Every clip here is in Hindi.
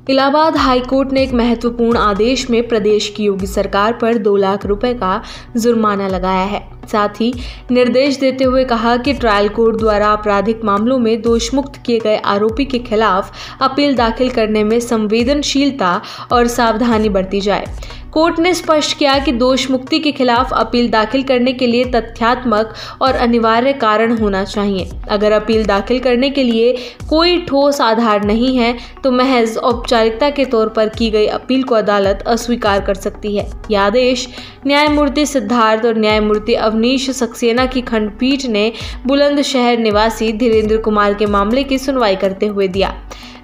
इलाहाबाद हाईकोर्ट ने एक महत्वपूर्ण आदेश में प्रदेश की योगी सरकार पर 2 लाख रुपए का जुर्माना लगाया है। साथ ही निर्देश देते हुए कहा कि ट्रायल कोर्ट द्वारा आपराधिक मामलों में दोषमुक्त किए गए आरोपी के खिलाफ अपील दाखिल करने में संवेदनशीलता और सावधानी बरती जाए। कोर्ट ने स्पष्ट किया कि दोष मुक्ति के खिलाफ अपील दाखिल करने के लिए तथ्यात्मक और अनिवार्य कारण होना चाहिए। अगर अपील दाखिल करने के लिए कोई ठोस आधार नहीं है तो महज औपचारिकता के तौर पर की गई अपील को अदालत अस्वीकार कर सकती है। यह आदेश न्यायमूर्ति सिद्धार्थ और न्यायमूर्ति अवनीश सक्सेना की खंडपीठ ने बुलंदशहर निवासी धीरेन्द्र कुमार के मामले की सुनवाई करते हुए दिया।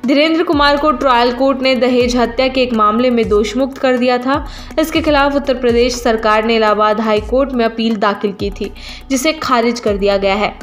धीरेन्द्र कुमार को ट्रायल कोर्ट ने दहेज हत्या के एक मामले में दोषमुक्त कर दिया था। इसके खिलाफ उत्तर प्रदेश सरकार ने इलाहाबाद हाई कोर्ट में अपील दाखिल की थी, जिसे खारिज कर दिया गया है।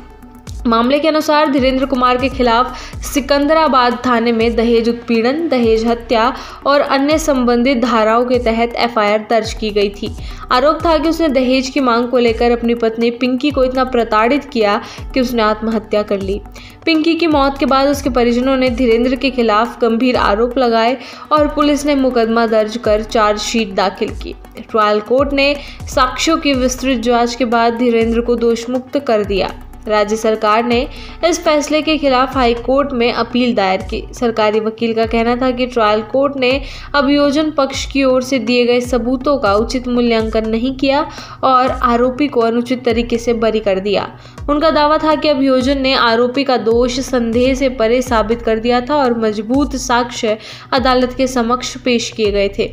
मामले के अनुसार धीरेन्द्र कुमार के खिलाफ सिकंदराबाद थाने में दहेज उत्पीड़न, दहेज हत्या और अन्य संबंधित धाराओं के तहत एफआईआर दर्ज की गई थी। आरोप था कि उसने दहेज की मांग को लेकर अपनी पत्नी पिंकी को इतना प्रताड़ित किया कि उसने आत्महत्या कर ली। पिंकी की मौत के बाद उसके परिजनों ने धीरेन्द्र के खिलाफ गंभीर आरोप लगाए और पुलिस ने मुकदमा दर्ज कर चार्जशीट दाखिल की। ट्रायल कोर्ट ने साक्ष्यों की विस्तृत जांच के बाद धीरेन्द्र को दोषमुक्त कर दिया। राज्य सरकार ने इस फैसले के खिलाफ हाई कोर्ट में अपील दायर की। सरकारी वकील का कहना था कि ट्रायल कोर्ट ने अभियोजन पक्ष की ओर से दिए गए सबूतों का उचित मूल्यांकन नहीं किया और आरोपी को अनुचित तरीके से बरी कर दिया। उनका दावा था कि अभियोजन ने आरोपी का दोष संदेह से परे साबित कर दिया था और मजबूत साक्ष्य अदालत के समक्ष पेश किए गए थे।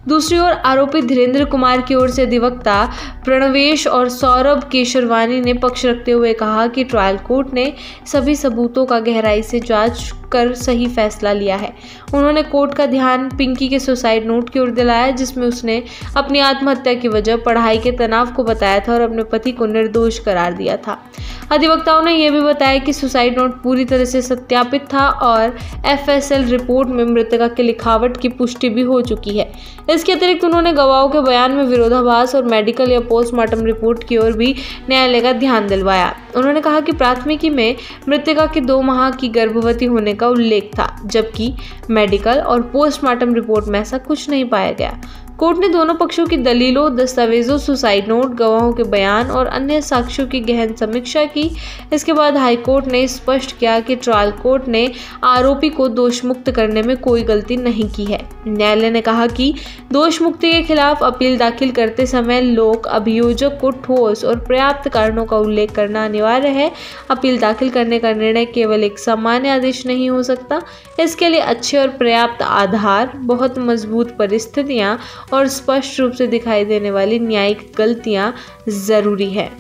दूसरी ओर आरोपी धीरेन्द्र कुमार की ओर से अधिवक्ता प्रणवेश और सौरभ केशरवानी ने पक्ष रखते हुए कहा कि ट्रायल कोर्ट ने सभी सबूतों का गहराई से जांच कर सही फैसला लिया है। उन्होंने कोर्ट का ध्यान पिंकी के सुसाइड नोट की ओर दिलाया, जिसमें उसने अपनी आत्महत्या की वजह पढ़ाई के तनाव को बताया था और अपने पति को निर्दोष करार दिया था। अधिवक्ताओं ने यह भी बताया कि सुसाइड नोट पूरी तरह से सत्यापित था और एफएसएल रिपोर्ट में मृतका के लिखावट की पुष्टि भी हो चुकी है। इसके अतिरिक्त उन्होंने गवाहों के बयान में विरोधाभास और मेडिकल या पोस्टमार्टम रिपोर्ट की ओर भी न्यायालय का ध्यान दिलवाया। उन्होंने कहा कि प्राथमिकी में मृतका के 2 माह की गर्भवती होने का उल्लेख था, जबकि मेडिकल और पोस्टमार्टम रिपोर्ट में ऐसा कुछ नहीं पाया गया। कोर्ट ने दोनों पक्षों की दलीलों, दस्तावेजों, सुसाइड नोट, गवाहों के बयान और अन्य साक्ष्यों की गहन समीक्षा की। इसके बाद हाई कोर्ट ने स्पष्ट किया कि ट्रायल कोर्ट ने आरोपी को दोषमुक्त करने में कोई गलती नहीं की है। न्यायालय ने कहा कि दोष मुक्ति के खिलाफ अपील दाखिल करते समय लोक अभियोजक को ठोस और पर्याप्त कारणों का उल्लेख करना अनिवार्य है। अपील दाखिल करने का निर्णय केवल एक सामान्य आदेश नहीं हो सकता। इसके लिए अच्छे और पर्याप्त आधार, बहुत मजबूत परिस्थितियां और स्पष्ट रूप से दिखाई देने वाली न्यायिक गलतियां जरूरी है।